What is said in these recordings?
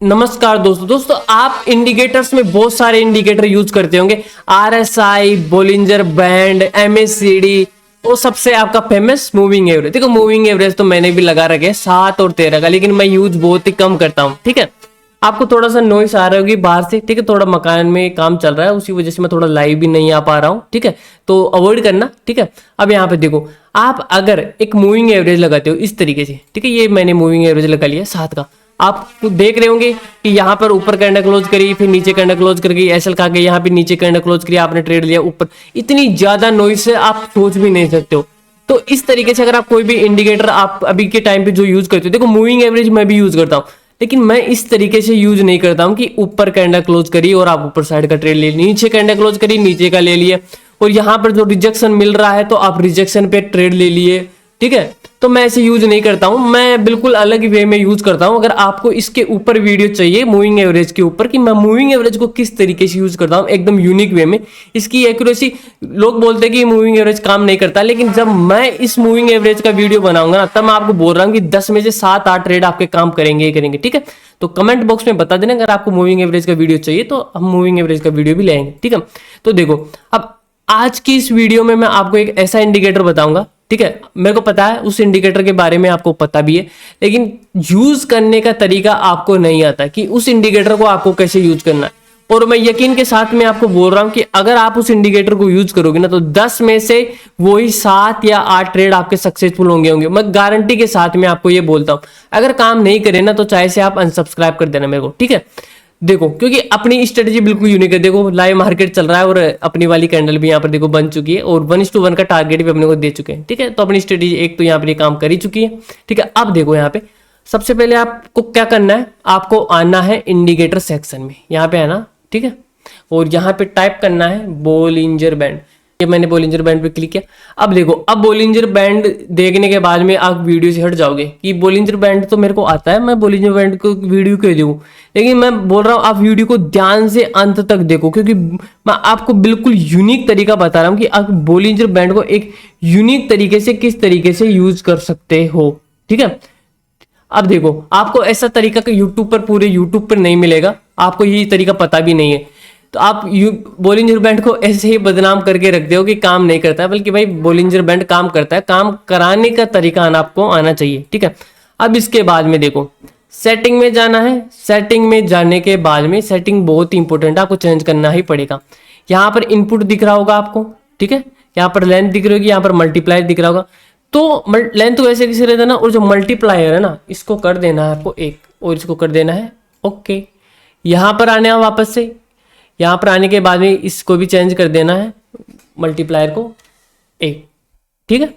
नमस्कार दोस्तों आप इंडिकेटर्स में बहुत सारे इंडिकेटर यूज करते होंगे। आरएसआई, बोलिंजर बैंड, एमएससीडी, वो सबसे आपका फेमस मूविंग एवरेज। देखो मूविंग एवरेज तो मैंने भी लगा रखे 7 और 13 का, लेकिन मैं यूज बहुत ही कम करता हूँ। ठीक है, आपको थोड़ा सा नॉइस आ रहा होगी बाहर से। ठीक है, थोड़ा मकान में काम चल रहा है, उसी वजह से मैं थोड़ा लाइव भी नहीं आ पा रहा हूँ। ठीक है, तो अवॉइड करना। ठीक है, अब यहाँ पे देखो, आप अगर एक मूविंग एवरेज लगाते हो इस तरीके से, ठीक है, ये मैंने मूविंग एवरेज लगा लिया 7 का। आप देख रहे होंगे कि यहाँ पर ऊपर कैंडल क्लोज करी, फिर नीचे कैंडल क्लोज करके एसएल खा के यहाँ पे नीचे कैंडल क्लोज करी, आपने ट्रेड लिया ऊपर। इतनी ज्यादा नॉइज से आप सोच भी नहीं सकते हो। तो इस तरीके से अगर आप कोई भी इंडिकेटर आप अभी के टाइम पे जो यूज करते हो, देखो मूविंग एवरेज मैं भी यूज करता हूँ, लेकिन मैं इस तरीके से यूज नहीं करता हूँ कि ऊपर कैंडल क्लोज करी और आप ऊपर साइड का ट्रेड ले लिए, नीचे कैंडल क्लोज करी नीचे का ले लिए, और यहाँ पर जो रिजेक्शन मिल रहा है तो आप रिजेक्शन पे ट्रेड ले लिए। ठीक है, तो मैं ऐसे यूज नहीं करता हूं, मैं बिल्कुल अलग वे में यूज करता हूं। अगर आपको इसके ऊपर वीडियो चाहिए मूविंग एवरेज के ऊपर कि मैं मूविंग एवरेज को किस तरीके से यूज करता हूं एकदम यूनिक वे में, इसकी एक्यूरेसी, लोग बोलते हैं कि मूविंग एवरेज काम नहीं करता, लेकिन जब मैं इस मूविंग एवरेज का वीडियो बनाऊंगा ना, तब मैं आपको बोल रहा हूं कि 10 में से 7-8 ट्रेड आपके काम करेंगे ही करेंगे। ठीक है, तो कमेंट बॉक्स में बता देना अगर आपको मूविंग एवरेज का वीडियो चाहिए, तो हम मूविंग एवरेज का वीडियो भी लेंगे। ठीक है, तो देखो अब आज की इस वीडियो में मैं आपको एक ऐसा इंडिकेटर बताऊंगा। ठीक है, मेरे को पता है उस इंडिकेटर के बारे में आपको पता भी है, लेकिन यूज करने का तरीका आपको नहीं आता कि उस इंडिकेटर को आपको कैसे यूज करना है। और मैं यकीन के साथ में आपको बोल रहा हूं कि अगर आप उस इंडिकेटर को यूज करोगे ना, तो 10 में से वही 7 या 8 ट्रेड आपके सक्सेसफुल होंगे। मैं गारंटी के साथ में आपको ये बोलता हूं। अगर काम नहीं करे ना, तो चाहे से आप अनसब्सक्राइब कर देना मेरे को। ठीक है, देखो क्योंकि अपनी स्ट्रेटेजी बिल्कुल यूनिक है। देखो लाइव मार्केट चल रहा है और अपनी वाली कैंडल भी यहाँ पर देखो बन चुकी है, और 1:1 का टारगेट भी अपने को दे चुके हैं। ठीक है, तो अपनी स्ट्रेटेजी एक तो यहाँ पर काम कर ही चुकी है। ठीक है, अब देखो यहाँ पे सबसे पहले आपको क्या करना है, आपको आना है इंडिकेटर सेक्शन में, यहाँ पे आना। ठीक है, और यहाँ पे टाइप करना है बोलिंजर बैंड। ये मैंने बोलिंजर बैंड पे क्लिक किया। अब देखो, अब बोलिंजर बैंड देखने के बाद में आप वीडियो से हट जाओगे कि बोलिंजर बैंड तो मेरे को आता है, मैं बोलिंजर बैंड को वीडियो क्यों दूं। लेकिन मैं बोल रहा हूँ आप वीडियो को ध्यान से अंत तक देखो, क्योंकि मैं आपको बिल्कुल यूनिक तरीका बता रहा हूँ कि आप बोलिंजर बैंड को एक यूनिक तरीके से किस तरीके से यूज कर सकते हो। ठीक है, अब देखो आपको ऐसा तरीका का यूट्यूब पर, पूरे यूट्यूब पर नहीं मिलेगा, आपको ये तरीका पता भी नहीं है, तो आप बोलिंजर बैंड को ऐसे ही बदनाम करके रखते हो कि काम नहीं करता है। बल्कि भाई बोलिंजर बैंड काम करता है, काम कराने का तरीका आपको आना चाहिए। ठीक है, अब इसके बाद में देखो सेटिंग में जाना है। सेटिंग में जाने के बाद में, सेटिंग बहुत ही इंपॉर्टेंट है, आपको चेंज करना ही पड़ेगा। यहाँ पर इनपुट दिख रहा होगा आपको। ठीक है, यहाँ पर लेंथ दिख रही होगी, यहाँ पर मल्टीप्लायर दिख रहा होगा। तो लेंथ तो वैसे किसी रहता ना, और जो मल्टीप्लायर है ना, इसको कर देना है आपको 1, और इसको कर देना है ओके। यहाँ पर आने वापस से, यहाँ पर आने के बाद में इसको भी चेंज कर देना है, मल्टीप्लायर को 1। ठीक है,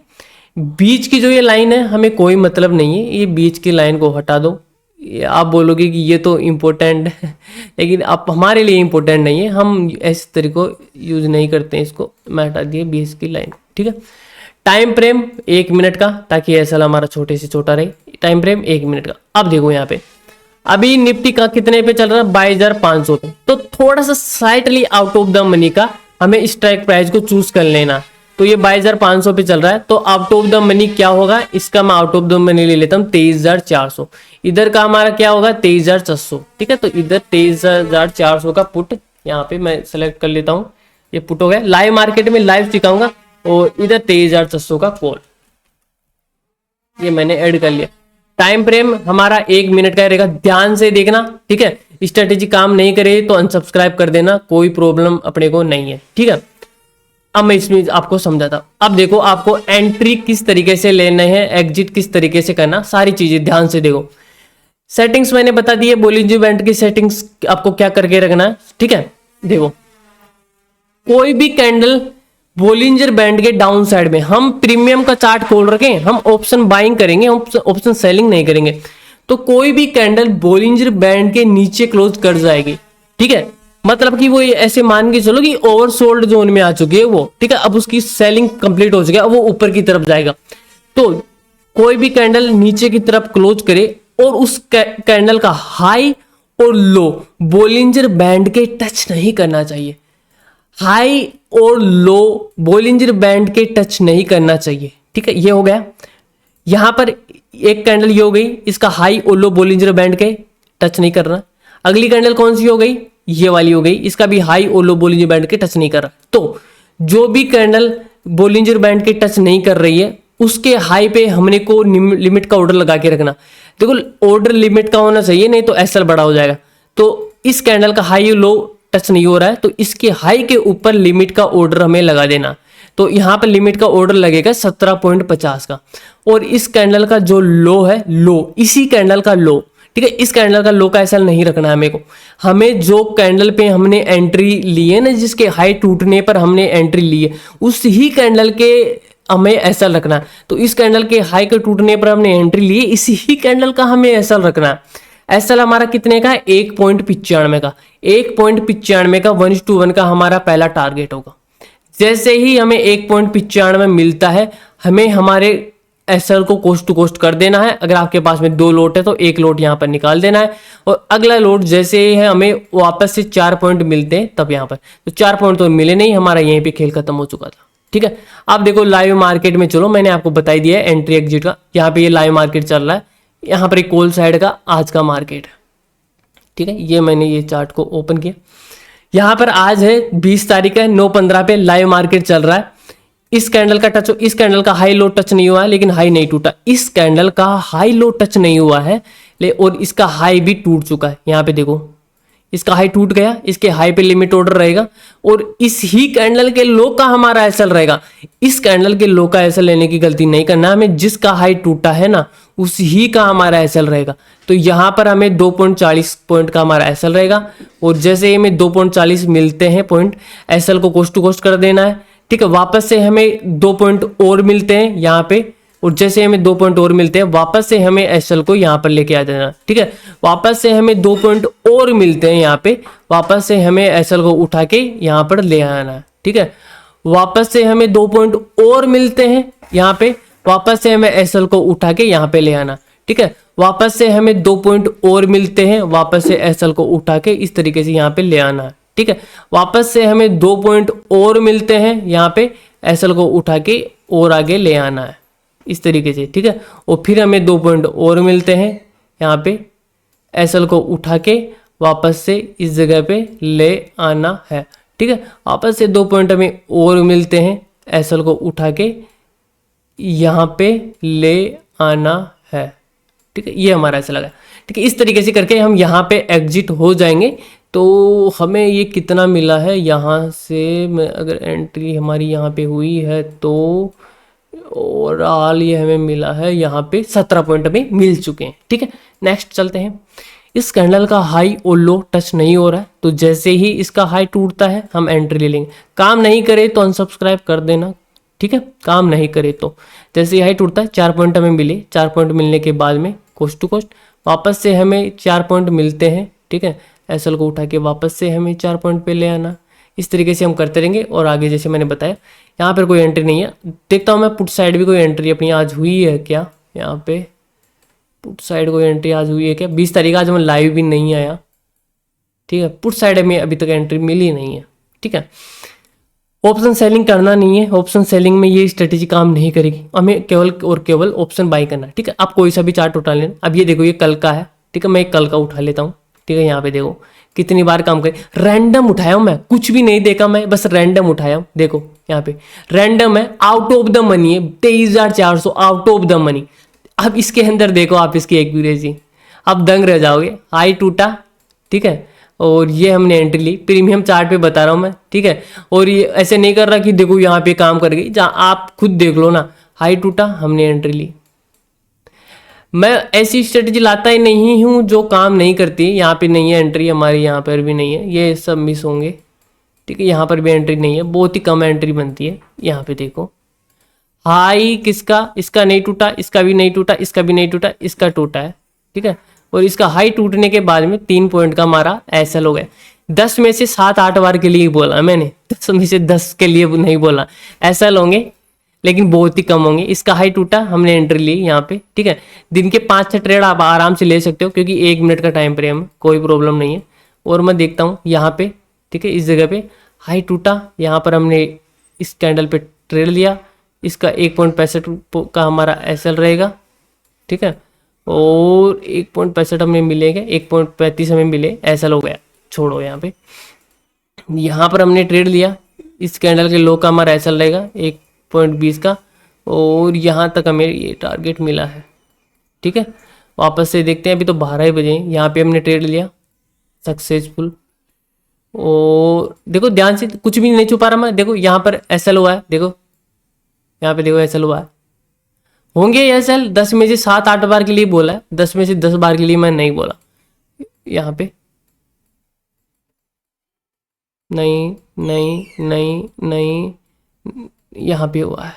बीच की जो ये लाइन है हमें कोई मतलब नहीं है, ये बीच की लाइन को हटा दो। आप बोलोगे कि ये तो इम्पोर्टेंट है, लेकिन आप हमारे लिए इम्पोर्टेंट नहीं है, हम इस तरीके को यूज नहीं करते हैं। इसको मैं हटा दिए बीच की लाइन। ठीक है, टाइम फ्रेम 1 मिनट का, ताकि ऐसा हमारा छोटे से छोटा रहे। टाइम फ्रेम 1 मिनट का। अब देखो यहाँ पे अभी निफ्टी का कितने पे चल रहा है, 22,500 पे। तो थोड़ा सा slightly out of the money का हमें स्ट्राइक प्राइस को चूज कर लेना। तो ये 22,500 पे चल रहा है, तो आउट ऑफ द मनी क्या होगा, इसका मैं आउट ऑफ द मनी ले लेता हूँ 23,400। इधर का हमारा क्या होगा 23,400। ठीक है, तो इधर 23,400 का पुट यहाँ पे मैं सेलेक्ट कर लेता हूँ, ये पुट हो गया। लाइव मार्केट में लाइव सिखाऊंगा, और इधर 23,400 का कॉल, ये मैंने ऐड कर लिया। टाइम फ्रेम हमारा 1 मिनट का रहेगा, ध्यान से देखना। ठीक है, स्ट्रेटेजी काम नहीं करे तो अनसब्सक्राइब कर देना, कोई प्रॉब्लम अपने को नहीं है। ठीक है, अब मैं इसमें आपको समझाता हूं। अब देखो आपको एंट्री किस तरीके से लेना है, एग्जिट किस तरीके से करना, सारी चीजें ध्यान से देखो। सेटिंग्स मैंने बता दी है, बोलिंजर बैंड की सेटिंग्स आपको क्या करके रखना है। ठीक है, देखो कोई भी कैंडल बोलिंजर बैंड के डाउन साइड में, हम प्रीमियम का चार्ट खोल रखे हैं, हम ऑप्शन बाइंग करेंगे, ऑप्शन सेलिंग नहीं करेंगे। तो कोई भी कैंडल बोलिंजर बैंड के नीचे क्लोज कर जाएगी। ठीक है, मतलब कि वो ऐसे मान के चलो कि ओवरसोल्ड जोन में आ चुकी है वो। ठीक है, अब उसकी सेलिंग कंप्लीट हो चुकी है, अब वो ऊपर की तरफ जाएगा। तो कोई भी कैंडल नीचे की तरफ क्लोज करे और उस कैंडल का हाई और लो बोलिंजर बैंड के टच नहीं करना चाहिए। हाई और लो बोलिंजर बैंड के टच नहीं करना चाहिए। ठीक है, ये हो गया। यहां पर एक कैंडल ये हो गई, इसका हाई और लो बोलिंजर बैंड के टच नहीं करना। अगली कैंडल कौन सी हो गई, ये वाली हो गई, इसका भी हाई और लो बोलिंजर बैंड के टच नहीं कर रहा। तो जो भी कैंडल बोलिंजर बैंड के टच नहीं कर रही है उसके हाई पे हमने को लिमिट का ऑर्डर लगा के रखना। देखो ऑर्डर लिमिट का होना चाहिए, नहीं तो एसएल बड़ा हो जाएगा। तो इस कैंडल का हाई लो टच नहीं हो रहा है तो इसके हाई के ऊपर लिमिट का ऑर्डर हमें लगा देना। तो यहाँ पर लिमिट का ऑर्डर लगेगा 17.50 का। और इस कैंडल का जो लो है, लो इसी कैंडल का लो, ठीक है, इस कैंडल का लो का एसएल नहीं रखना है हमें जो कैंडल पे हमने एंट्री ली है ना, जिसके हाई टूटने पर हमने एंट्री ली है, उस ही कैंडल के हमें एसएल रखना है। तो इस कैंडल के हाई के टूटने पर हमने एंट्री ली है, इसी ही कैंडल का हमें एसएल रखना है। एसएल हमारा कितने का है, 1.95 का, 1.95 का 1:1 का हमारा पहला टारगेट होगा। जैसे ही हमें 1.95 मिलता है, हमें हमारे एसएल को कोस्ट टू कोस्ट कर देना है। अगर आपके पास में 2 लोट है तो 1 लोट यहाँ पर निकाल देना है, और अगला लोट जैसे ही है हमें वापस से 4 पॉइंट मिलते हैं तब यहाँ पर, तो 4 पॉइंट तो मिले नहीं, हमारा यहीं पे खेल खत्म हो चुका था। ठीक है, आप देखो लाइव मार्केट में चलो, मैंने आपको बताई दिया है एंट्री एग्जिट का। यहाँ पे ये लाइव मार्केट चल रहा है, यहाँ पर एक कॉल साइड का आज का मार्केट है। ठीक है, ये मैंने ये चार्ट को ओपन किया, यहाँ पर आज है 20 तारीख है, 9:15 पे लाइव मार्केट चल रहा है। इस कैंडल का टच, इस कैंडल का हाई लो टच नहीं हुआ है, लेकिन हाई नहीं टूटा। इस कैंडल का हाई लो टच नहीं हुआ है और इसका हाई भी टूट चुका है। यहाँ पे देखो इसका हाई टूट गया, इसके हाई पे लिमिट ऑर्डर रहेगा, और इस ही कैंडल के लो का हमारा एसएल रहेगा। इस कैंडल के लो का एसएल लेने की गलती नहीं करना हमें, जिसका हाई टूटा है ना उस ही का हमारा एसएल रहेगा। तो यहाँ पर हमें 2.40 पॉइंट का हमारा एसएल रहेगा, और जैसे ही हमें 2.40 मिलते हैं पॉइंट, एसएल को कोस्ट टू कोस्ट कर देना है। ठीक है, वापस से हमें 2 पॉइंट और मिलते हैं यहाँ पे, और जैसे हमें 2 पॉइंट और मिलते हैं वापस से हमें एसएल को यहाँ पर लेके आ जाना। ठीक है, वापस से हमें 2 पॉइंट और मिलते हैं यहाँ पे, वापस से हमें एसएल को उठा के यहाँ पर ले आना है। ठीक है, वापस से हमें 2 पॉइंट और मिलते हैं यहाँ पे, वापस से हमें एसएल को उठा के यहाँ पे ले आना। ठीक है, वापस से हमें 2 पॉइंट और मिलते हैं, वापस से एसएल को उठा के इस तरीके से यहाँ पे ले आना है। ठीक है, वापस से हमें 2 पॉइंट और मिलते हैं यहाँ पे, एसएल को उठा के और आगे ले आना है इस तरीके से। ठीक है, और फिर हमें 2 पॉइंट और मिलते हैं यहाँ पे, एसएल को उठा के वापस से इस जगह पे ले आना है। ठीक है, वापस से 2 पॉइंट हमें और मिलते हैं, एसएल को उठा के यहाँ पे ले आना है। ठीक है, ये हमारा ऐसा लगा। ठीक है, इस तरीके से करके हम यहाँ पे एग्जिट हो जाएंगे। तो हमें ये कितना मिला है यहाँ से, मैं अगर एंट्री हमारी यहाँ पे हुई है तो ओवरऑल ये हमें मिला है यहाँ पे 17 पॉइंट हमें मिल चुके हैं। ठीक है, नेक्स्ट चलते हैं। इस कैंडल का हाई और लो टच नहीं हो रहा है, तो जैसे ही इसका हाई टूटता है हम एंट्री ले लेंगे। काम नहीं करे तो अनसब्सक्राइब कर देना। ठीक है, काम नहीं करे तो जैसे ही हाई टूटता है 4 पॉइंट हमें मिले, 4 पॉइंट मिलने के बाद में कोस्ट टू कोस्ट वापस से हमें 4 पॉइंट मिलते हैं। ठीक है, एसएल को उठा के वापस से हमें 4 पॉइंट पे ले आना। इस तरीके से हम करते रहेंगे, और आगे जैसे मैंने बताया यहाँ पर कोई एंट्री नहीं है। देखता हूँ मैं पुट साइड भी कोई एंट्री अपनी आज हुई है क्या, यहाँ पे पुट साइड कोई एंट्री आज हुई है क्या। 20 तारीख आज मैं लाइव भी नहीं आया। ठीक है, पुट साइड में अभी तक एंट्री मिली नहीं है। ठीक है, ऑप्शन सेलिंग करना नहीं है, ऑप्शन सेलिंग में ये स्ट्रेटेजी काम नहीं करेगी, हमें केवल और केवल ऑप्शन बाई करना है। ठीक है, आप कोई सा भी चार्ट उठा लेना। अब ये देखो ये कल का है। ठीक है, मैं एक कल का उठा लेता हूँ। ठीक है, यहाँ पे देखो कितनी बार काम करे, रैंडम उठाया हूँ मैं, कुछ भी नहीं देखा मैं, बस रैंडम उठाया हूँ। देखो यहाँ पे रैंडम है, आउट ऑफ द मनी है, 23,400 आउट ऑफ द मनी। अब इसके अंदर देखो आप इसकी एक्यूरेसी, आप दंग रह जाओगे। हाई टूटा, ठीक है, और ये हमने एंट्री ली, प्रीमियम चार्ट पे बता रहा हूँ मैं। ठीक है, और ये ऐसे नहीं कर रहा कि देखो यहाँ पे काम कर गई, जहाँ आप खुद देख लो ना, हाई टूटा हमने एंट्री ली। मैं ऐसी स्ट्रेटजी लाता ही नहीं हूँ जो काम नहीं करती। यहाँ पे नहीं है एंट्री हमारी, यहाँ पर भी नहीं है, ये सब मिस होंगे। ठीक है, यहाँ पर भी एंट्री नहीं है, बहुत ही कम एंट्री बनती है। यहाँ पे देखो हाई किसका, इसका नहीं टूटा, इसका भी नहीं टूटा, इसका भी नहीं टूटा, इसका टूटा है। ठीक है, और इसका हाई टूटने के बाद में 3 पॉइंट का हमारा एसएल हो गया। 10 में से 7-8 बार के लिए बोला मैंने, 10 में से 10 के लिए नहीं बोला। एसएल होंगे लेकिन बहुत ही कम होंगे। इसका हाई टूटा, हमने एंट्री ली यहाँ पे। ठीक है, दिन के 5-6 ट्रेड आप आराम से ले सकते हो, क्योंकि 1 मिनट का टाइम फ्रेम है, कोई प्रॉब्लम नहीं है। और मैं देखता हूँ यहाँ पे, ठीक है, इस जगह पे हाई टूटा, यहाँ पर हमने इस कैंडल पे ट्रेड लिया। इसका 1.65 का हमारा एसएल रहेगा। ठीक है, और 1.65 हमें मिलेगा, 1.35 हमें मिले, ऐसा हो गया। छोड़ो यहाँ पे, यहाँ पर हमने ट्रेड लिया, इस कैंडल के लो का हमारा ऐसा रहेगा 1.20 का, और यहाँ तक हमें ये टारगेट मिला है। ठीक है, वापस से देखते हैं, अभी तो 12 ही बजे हैं। यहाँ पे हमने ट्रेड लिया सक्सेसफुल, और देखो ध्यान से, कुछ भी नहीं छुपा रहा मैं, देखो यहाँ पर एसएल हुआ है, देखो यहाँ पे देखो एसएल हुआ है। होंगे एसएल 10 में से 7-8 बार के लिए बोला है, 10 में से 10 बार के लिए मैं नहीं बोला। यहाँ पे नहीं नहीं नहीं नहीं, यहाँ पे हुआ है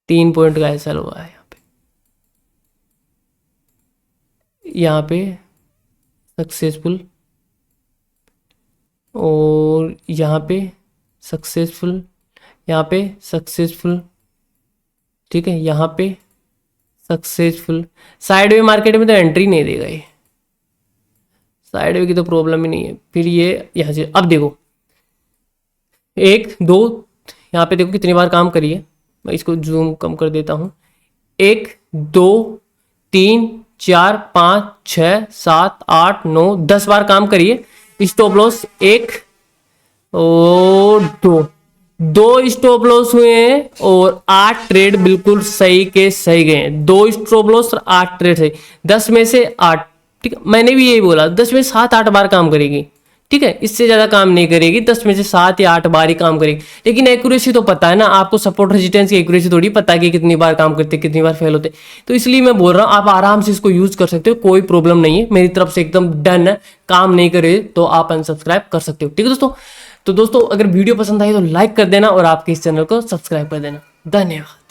3 पॉइंट का एसएल हुआ है। यहाँ पे सक्सेसफुल, और यहाँ पे सक्सेसफुल, यहाँ पे सक्सेसफुल। ठीक है, यहाँ पे सक्सेसफुल। साइडवे मार्केट में तो एंट्री नहीं देगा ये, साइडवे की तो प्रॉब्लम ही नहीं है। फिर ये यहाँ से अब देखो 1 2, यहाँ पे देखो कितनी बार काम करिए, मैं इसको जूम कम कर देता हूँ। 1 2 3 4 5 6 7 8 9 10 बार काम करिए। स्टॉप लॉस 1 और 2 स्टॉप लॉस हुए हैं, और 8 ट्रेड बिल्कुल सही के सही गए हैं। 2 स्टॉप लॉस और 8 ट्रेड सही, 10 में से 8। ठीक है, मैंने भी यही बोला 10 में 7-8 बार काम करेगी। ठीक है, इससे ज्यादा काम नहीं करेगी, 10 में से 7 या 8 बार ही काम करेगी। लेकिन एक्यूरेसी तो पता है ना आपको, सपोर्ट रेजिस्टेंस की एक्यूरेसी थोड़ी पता है कि कितनी बार काम करते, कितनी बार फेल होते। तो इसलिए मैं बोल रहा हूँ आप आराम से इसको यूज कर सकते हो, कोई प्रॉब्लम नहीं है, मेरी तरफ से एकदम डन है। काम नहीं करे तो आप अनसब्सक्राइब कर सकते हो। ठीक है दोस्तों, तो दोस्तों अगर वीडियो पसंद आई तो लाइक कर देना, और आपके इस चैनल को सब्सक्राइब कर देना। धन्यवाद।